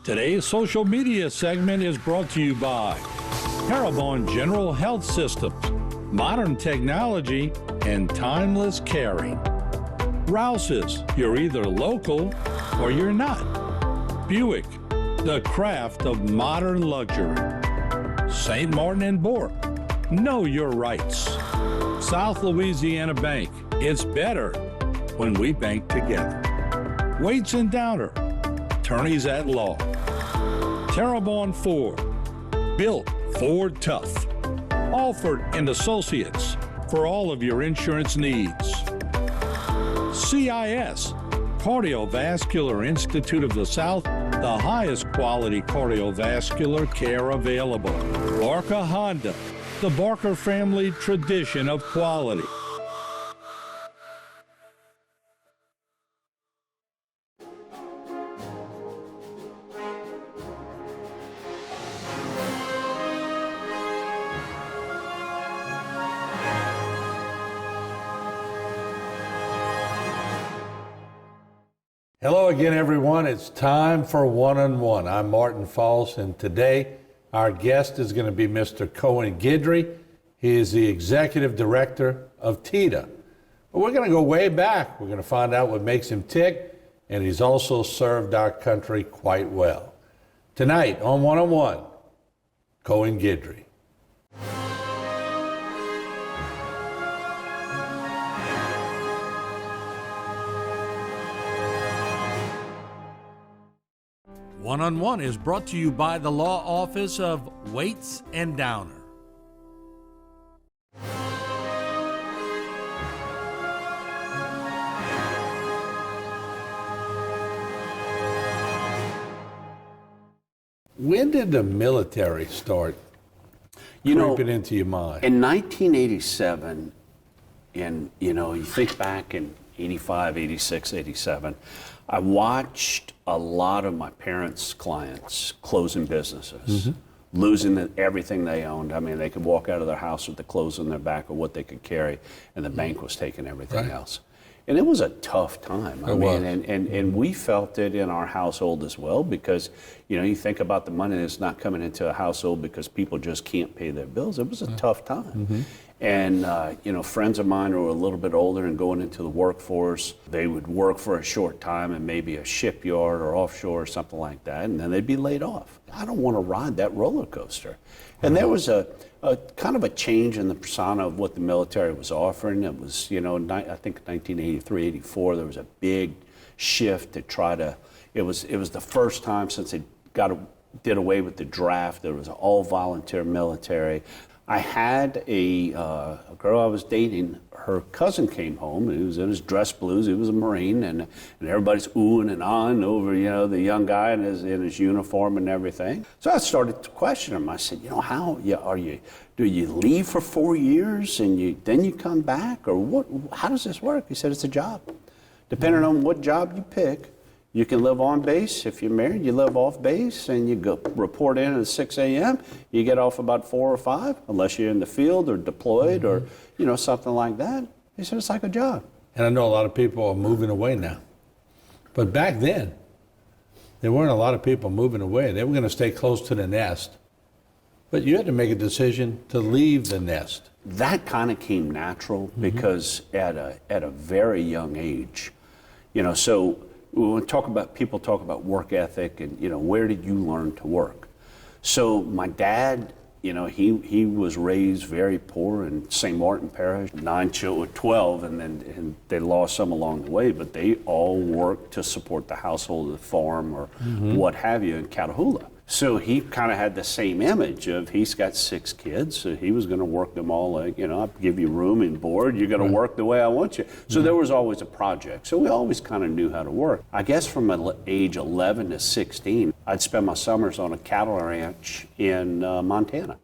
Today's social media segment is brought to you by Parabon General Health Systems, modern technology, and timeless caring. Rouse's, you're either local or you're not. Buick, the craft of modern luxury. St. Martin and Bourke, know your rights. South Louisiana Bank, it's better when we bank together. Waits and Downer, attorneys at law. Terrebonne Ford, built Ford tough. Alford and Associates, for all of your insurance needs. CIS, Cardiovascular Institute of the South, the highest quality cardiovascular care available. Barker Honda, the Barker family tradition of quality. Hello again, everyone. It's time for One-on-One. I'm Martin Falls, and today our guest is going to be Mr. Cohen Guidry. He is the Executive Director of TIDA. But we're going to go way back. We're going to find out what makes him tick, and he's also served our country quite well. Tonight on One-on-One, Cohen Guidry. One-on-One is brought to you by the Law Office of Waits and Downer. When did the military start creeping into your mind? In 1987, and you think back in 85, 86, 87, I watched a lot of my parents' clients closing businesses, losing everything they owned. I mean, they could walk out of their house with the clothes on their back or what they could carry, and the bank was taking everything else. And it was a tough time. And we felt it in our household as well, because, you think about the money that's not coming into a household because people just can't pay their bills. It was a tough time. And, friends of mine who were a little bit older and going into the workforce, they would work for a short time in maybe a shipyard or offshore or something like that, and then they'd be laid off. I don't want to ride that roller coaster. And there was a kind of a change in the persona of what the military was offering. It was, I think 1983, 84, there was a big shift to try to, it was the first time since they did away with the draft. There was an all-volunteer military. I had a girl I was dating, her cousin came home, and he was in his dress blues, he was a Marine, and everybody's oohing and ahhing over, the young guy in his uniform and everything. So I started to question him. I said, do you leave for 4 years and then you come back, or what? How does this work? He said, it's a job. Depending on what job you pick, you can live on base. If you're married, you live off base, and you go report in at 6 a.m. You get off about 4 or 5, unless you're in the field or deployed or, something like that. He said, it's like a job. And I know a lot of people are moving away now. But back then, there weren't a lot of people moving away. They were going to stay close to the nest. But you had to make a decision to leave the nest. That kind of came natural because at a very young age, so when people talk about work ethic and, where did you learn to work? So my dad, he was raised very poor in St. Martin Parish, 9 children, 12, and they lost some along the way, but they all worked to support the household, the farm, or what have you in Catahoula. So he kind of had the same image of he's got 6 kids, so he was going to work them all like, I'll give you room and board, you're going to work the way I want you. So there was always a project. So we always kind of knew how to work. I guess from age 11 to 16, I'd spend my summers on a cattle ranch in Montana.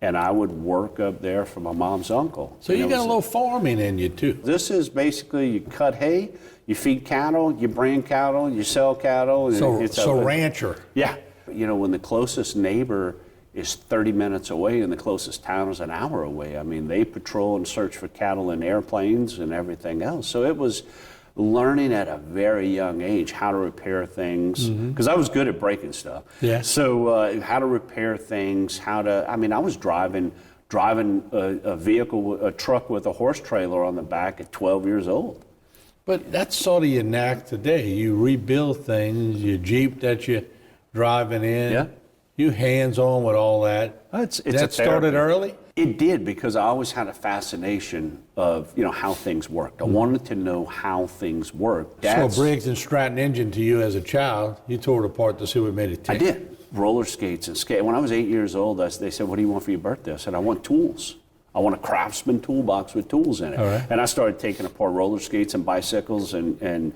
And I would work up there for my mom's uncle. So you got a little farming in you too. This is basically, you cut hay, you feed cattle, you brand cattle, you sell cattle. So rancher. Yeah. When the closest neighbor is 30 minutes away and the closest town is an hour away, I mean, they patrol and search for cattle in airplanes and everything else. So it was learning at a very young age how to repair things, because I was good at breaking stuff. Yeah. So how to repair things, I was driving a vehicle, a truck with a horse trailer on the back at 12 years old. But that's sort of your knack today. You rebuild things, your Jeep that you're driving in. Yeah. You hands-on with all that. It's that started early? It did, because I always had a fascination of, how things worked. I wanted to know how things worked. So Briggs and Stratton engine to you as a child, you tore it apart to see what made it tick. I did. Roller skates and skate. When I was 8 years old, they said, "What do you want for your birthday?" I said, "I want tools. I want a Craftsman toolbox with tools in it." All right. And I started taking apart roller skates and bicycles and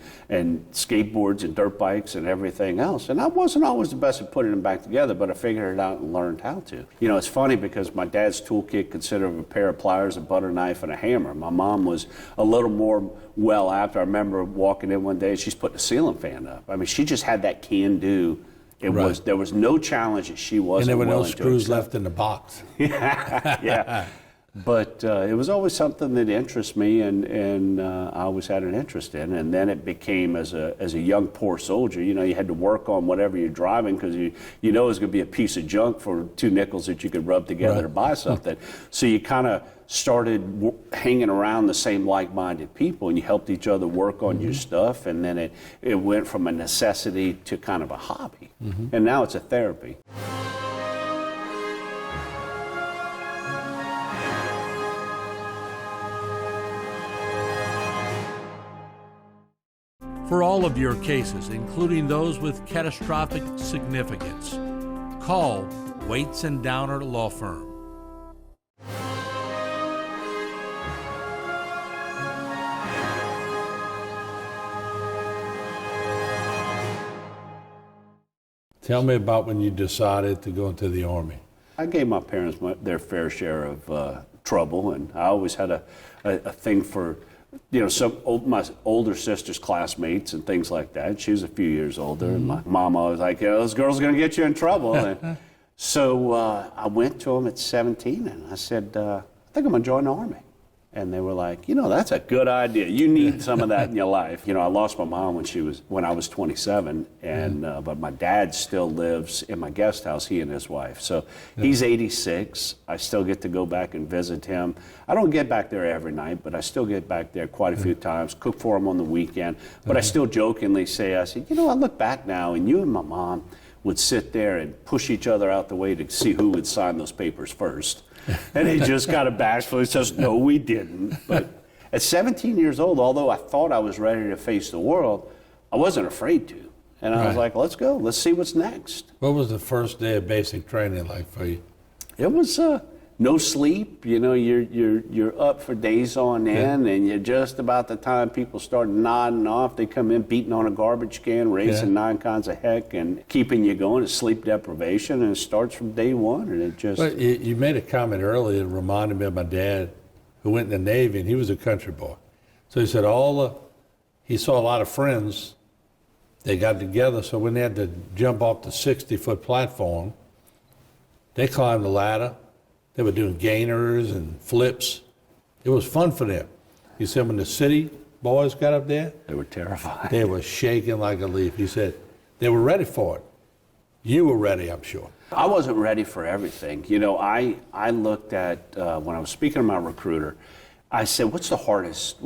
skateboards and dirt bikes and everything else. And I wasn't always the best at putting them back together, but I figured it out and learned how to. It's funny because my dad's toolkit consisted of a pair of pliers, a butter knife, and a hammer. My mom was a little more well apt. I remember walking in one day, she's putting a ceiling fan up. I mean, she just had that can-do. There was no challenge that she wasn't. And there were no willing to screws accept. left in the box. Yeah. But it was always something that interests me, and I always had an interest in. And then it became, as a young poor soldier, you had to work on whatever you're driving, because you know it was going to be a piece of junk for 2 nickels that you could rub together to buy something. So you kind of started hanging around the same like-minded people, and you helped each other work on your stuff, and then it went from a necessity to kind of a hobby. And now it's a therapy. For all of your cases, including those with catastrophic significance, call Waits and Downer Law Firm. Tell me about when you decided to go into the Army. I gave my parents their fair share of trouble, and I always had a thing for my older sister's classmates and things like that. She was a few years older, and my mom always like, "This girl's going to get you in trouble." And so I went to them at 17, and I said, "I think I'm going to join the Army." And they were like, "That's a good idea. You need some of that in your life." I lost my mom when I was 27, and but my dad still lives in my guest house, he and his wife. So he's 86. I still get to go back and visit him. I don't get back there every night, but I still get back there quite a few times, cook for him on the weekend. But I still jokingly say, I said, I look back now, and you and my mom would sit there and push each other out the way to see who would sign those papers first. And he just kind of bashfully says, "No, we didn't." But at 17 years old, although I thought I was ready to face the world, I wasn't afraid to. And I was like, let's go. Let's see what's next. What was the first day of basic training like for you? It was no sleep. You're up for days on end, and you're just about the time people start nodding off. They come in beating on a garbage can, raising 9 kinds of heck, and keeping you going. It's sleep deprivation, and it starts from day one. And it just. But you made a comment earlier that reminded me of my dad, who went in the Navy, and he was a country boy. So he said he saw a lot of friends. They got together, so when they had to jump off the 60-foot platform, they climbed the ladder. They were doing gainers and flips. It was fun for them. He said when the city boys got up there, They were terrified. they were shaking like a leaf. He said they were ready for it. You were ready, I'm sure. I wasn't ready for everything. I looked at, when I was speaking to my recruiter, I said, what's the hardest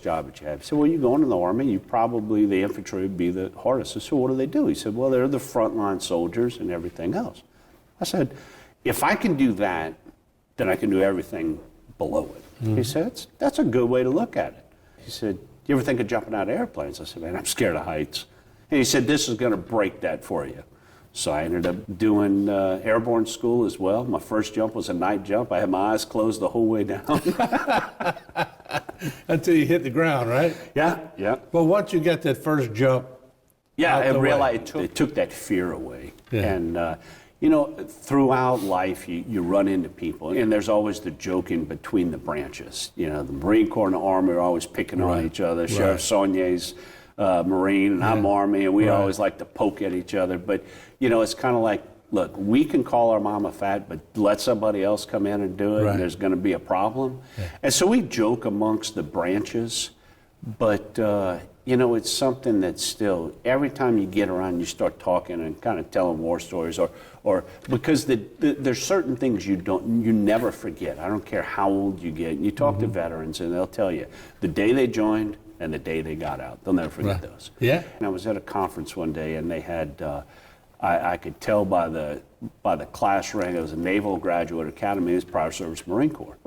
job that you have? He said, well, you go into the Army, the infantry would be the hardest. I said, what do they do? He said, well, they're the frontline soldiers and everything else. I said, if I can do that, then I can do everything below it. He said, that's a good way to look at it. He said, you ever think of jumping out of airplanes? I said, man, I'm scared of heights. And he said, this is going to break that for you. So I ended up doing airborne school as well. My first jump was a night jump. I had my eyes closed the whole way down. Until you hit the ground, right? Yeah. But once you get that first jump, I realized it took that fear away. Yeah. And, throughout life, you run into people, and there's always the joking between the branches. The Marine Corps and the Army are always picking on each other. Sheriff Saulnier's Marine, and I'm Army, and we always like to poke at each other. But, it's kind of like, look, we can call our mama fat, but let somebody else come in and do it, and there's going to be a problem. Yeah. And so we joke amongst the branches, But, you know, it's something that's still, every time you get around, you start talking and kind of telling war stories, or because there's certain things you never forget. I don't care how old you get. You talk to veterans and they'll tell you the day they joined and the day they got out. They'll never forget those. Yeah. And I was at a conference one day and they had, I could tell by the class rank, it was a Naval Graduate Academy, it was Prior Service Marine Corps.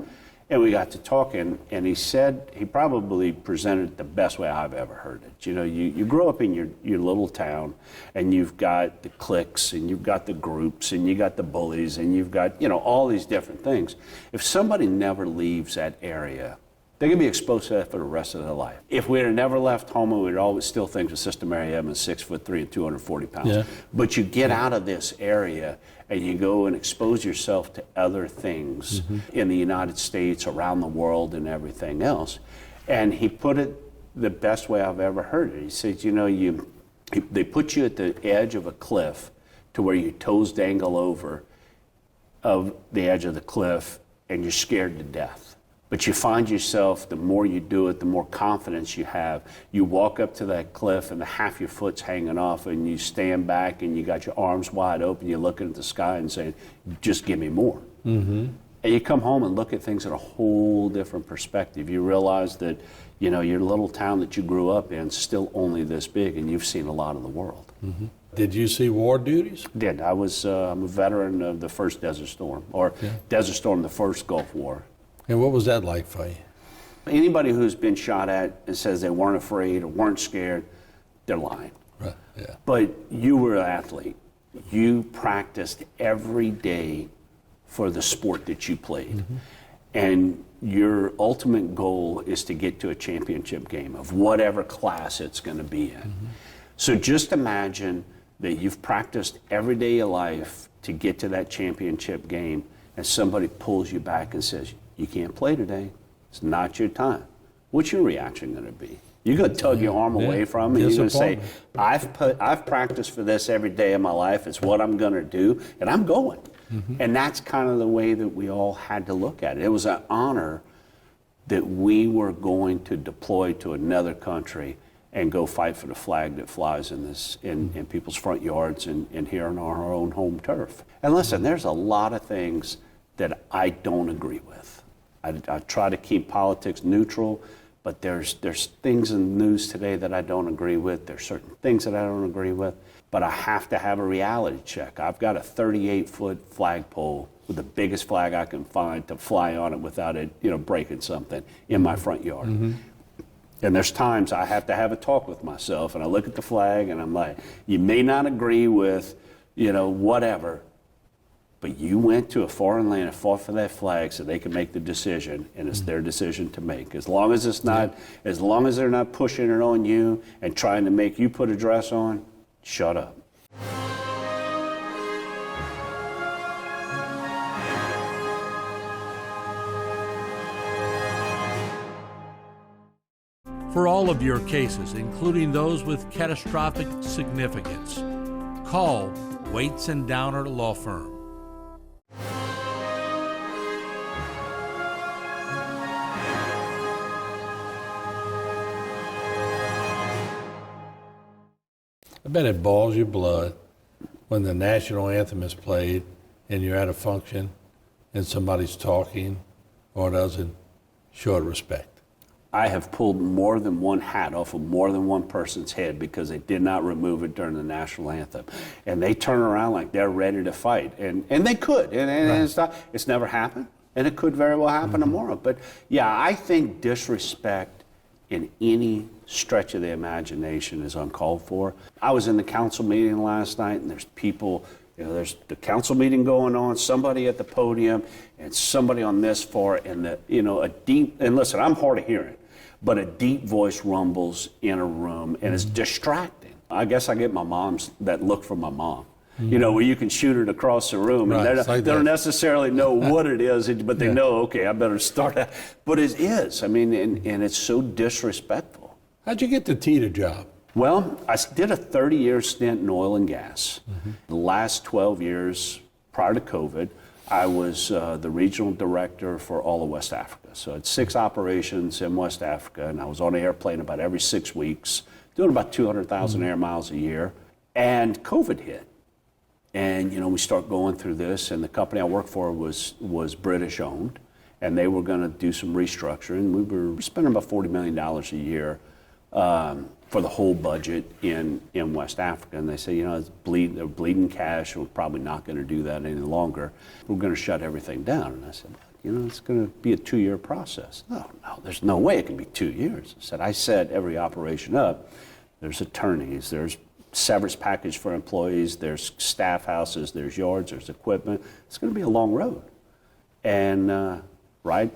And we got to talking, and he said, he probably presented it the best way I've ever heard it. You know, you grow up in your little town, and you've got the cliques, and you've got the groups, and you got the bullies, and you've got, you know, all these different things. If somebody never leaves that area, they're going to be exposed to that for the rest of their life. If we had never left Houma, we'd always still think of Sister Mary Evans, 6'3" and 240 pounds. Yeah. But you get out of this area and you go and expose yourself to other things in the United States, around the world, and everything else. And he put it the best way I've ever heard it. He said, you know, they put you at the edge of a cliff to where your toes dangle over of the edge of the cliff, and you're scared to death. But you find yourself, the more you do it, the more confidence you have. You walk up to that cliff and the half your foot's hanging off, and you stand back and you got your arms wide open, you're looking at the sky and saying, just give me more. And you come home and look at things in a whole different perspective. You realize that, you know, your little town that you grew up in is still only this big, and you've seen a lot of the world. Did you see war duties? Did. I'm a veteran of the first Desert Storm, or Desert Storm, the first Gulf War. And what was that like for you? Anybody who's been shot at and says they weren't afraid or weren't scared, they're lying. Right. Yeah. But you were an athlete. You practiced every day for the sport that you played. And your ultimate goal is to get to a championship game of whatever class it's going to be in. So just imagine that you've practiced every day of your life to get to that championship game, and somebody pulls you back and says, you can't play today. It's not your time. What's your reaction going to be? You're going to tug your arm away from it. You're going to say, I've practiced for this every day of my life. It's what I'm going to do, and I'm going. And that's kind of the way that we all had to look at it. It was an honor that we were going to deploy to another country and go fight for the flag that flies in people's front yards and here on our own home turf. And listen, there's a lot of things that I don't agree with. I try to keep politics neutral, but there's things in the news today that I don't agree with. There's certain things that I don't agree with, but I have to have a reality check. I've got a 38-foot flagpole with the biggest flag I can find to fly on it without it, you know, breaking something in my front yard. And there's times I have to have a talk with myself, and I look at the flag and I'm like, you may not agree with, you know, whatever, but you went to a foreign land and fought for that flag so they can make the decision, and it's their decision to make. As long as it's not, as long as they're not pushing it on you and trying to make you put a dress on, shut up. For all of your cases, including those with catastrophic significance, call Waits and Downer Law Firm. I bet it boils your blood when the national anthem is played and you're at a function and somebody's talking or doesn't show it respect. I have pulled more than one hat off of more than one person's head because they did not remove it during the national anthem. And they turn around like they're ready to fight. And they could. And it's never happened. And it could very well happen tomorrow. But yeah, I think disrespect in any stretch of the imagination is uncalled for. I was in the council meeting last night, and there's people, you know, there's the council meeting going on, somebody at the podium, and somebody on this far, and a deep, and listen, I'm hard of hearing, but a deep voice rumbles in a room, and it's distracting. I guess I get that look from my mom. You know, where you can shoot it across the room, and they don't necessarily know what it is, but they know, okay, I better start that. But it is, I mean, and it's so disrespectful. How'd you get the Teeter job? Well, I did a 30-year stint in oil and gas. The last 12 years prior to COVID, I was the regional director for all of West Africa. So I had 6 operations in West Africa, and I was on an airplane about every 6 weeks, doing about 200,000 air miles a year. And COVID hit. And, we start going through this, and the company I worked for was British owned, and they were going to do some restructuring. We were spending about $40 million a year for the whole budget in West Africa. And they say, they're bleeding cash. We're probably not going to do that any longer. We're going to shut everything down. And I said, it's going to be a 2-year process. No, there's no way it can be 2 years. I set every operation up. There's attorneys, there's severance package for employees, there's staff houses, there's yards, there's equipment. It's going to be a long road. And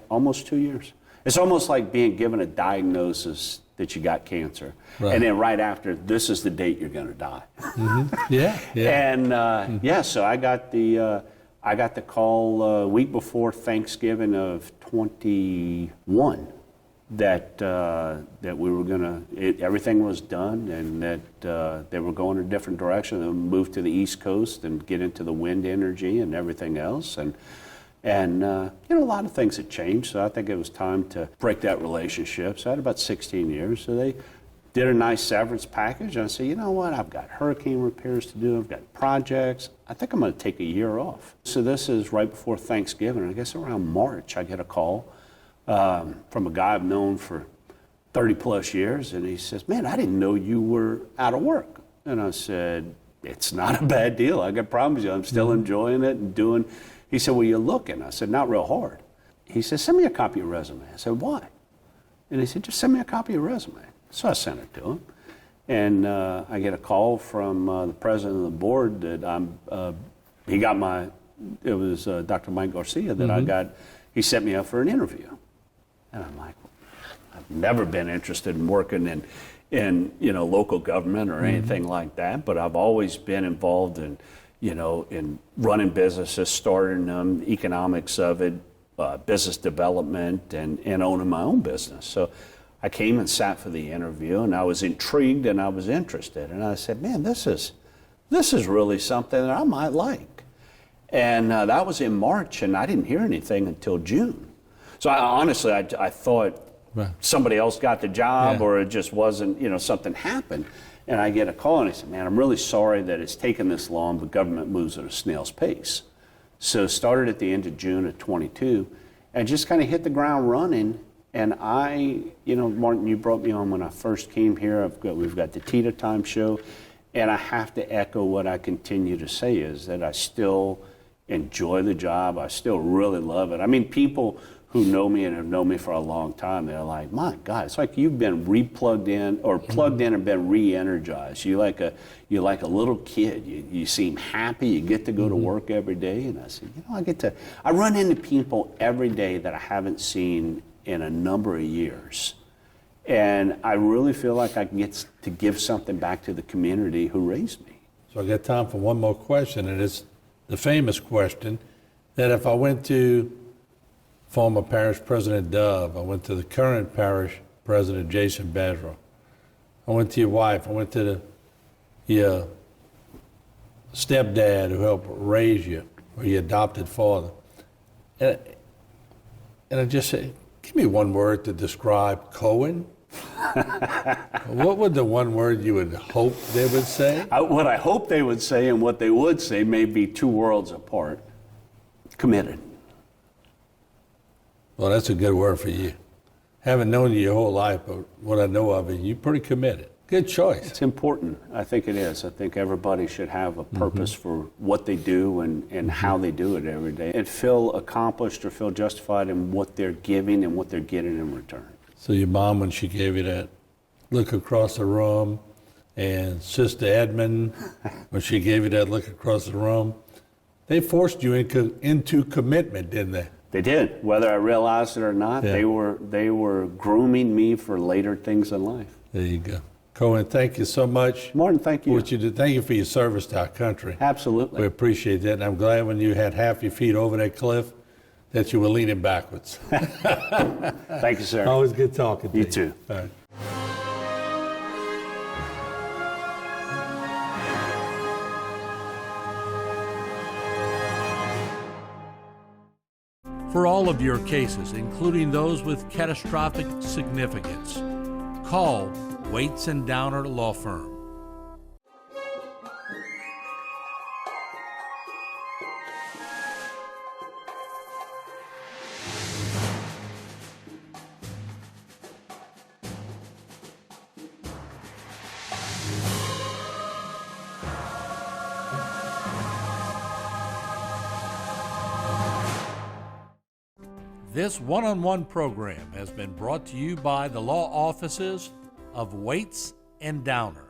almost 2 years. It's almost like being given a diagnosis that you got cancer. Right. And then right after, this is the date you're going to die. Mm-hmm. Yeah. And so I got the call a week before Thanksgiving of 21 that we were going to, everything was done, and that they were going in a different direction. They would move to the East Coast and get into the wind energy and everything else. And a lot of things had changed, so I think it was time to break that relationship. So I had about 16 years. So they did a nice severance package, and I said, you know what, I've got hurricane repairs to do, I've got projects. I think I'm going to take a year off. So this is right before Thanksgiving. I guess around March, I get a call from a guy I've known for 30 plus years, and he says, man, I didn't know you were out of work. And I said, it's not a bad deal. I can promise you, I'm still enjoying it and doing. He said, well, you're looking. I said, not real hard. He said, send me a copy of your resume. I said, why? And he said, just send me a copy of your resume. So I sent it to him. And I get a call from the president of the board that it was Dr. Mike Garcia that I got, he set me up for an interview. And I'm like, I've never been interested in working in local government or anything like that, but I've always been involved in running businesses, starting them, economics of it, business development, and owning my own business. So I came and sat for the interview, and I was intrigued and I was interested. And I said, man, this is really something that I might like. And that was in March, and I didn't hear anything until June. So honestly, I thought somebody else got the job, or it just wasn't, something happened. And I get a call, and I said, man, I'm really sorry that it's taken this long, but government moves at a snail's pace. So started at the end of June of 22, and just kind of hit the ground running. And Martin, you brought me on when I first came here. We've got the Tea Time show, and I have to echo what I continue to say is that I still enjoy the job. I still really love it. I mean, people who know me and have known me for a long time, they're like, my God, it's like you've been plugged in and been re-energized. You're like a little kid. You seem happy. You get to go to work every day. And I said, I run into people every day that I haven't seen in a number of years. And I really feel like I get to give something back to the community who raised me. So I got time for one more question, and it's the famous question that if I went to former parish president Dove, I went to the current parish president Jason Bedro, I went to your wife, I went to your stepdad who helped raise you, or your adopted father, and I just say, give me one word to describe Cohen. What would the one word you would hope they would say? What I hope they would say and what they would say may be two worlds apart. Committed. Well, that's a good word for you. Haven't known you your whole life, but what I know of you, you're pretty committed. Good choice. It's important. I think it is. I think everybody should have a purpose for what they do and how they do it every day, and feel accomplished or feel justified in what they're giving and what they're getting in return. So your mom, when she gave you that look across the room, and Sister Edmund, when she gave you that look across the room, they forced you into commitment, didn't they? They did. Whether I realized it or not, they were grooming me for later things in life. There you go. Cohen, thank you so much. Martin, thank you. What you did. Thank you for your service to our country. Absolutely. We appreciate that. And I'm glad when you had half your feet over that cliff that you were leaning backwards. Thank you, sir. Always good talking to you. You too. All right. For all of your cases, including those with catastrophic significance, call Waits and Downer Law Firm. This one-on-one program has been brought to you by the law offices of Waits and Downer.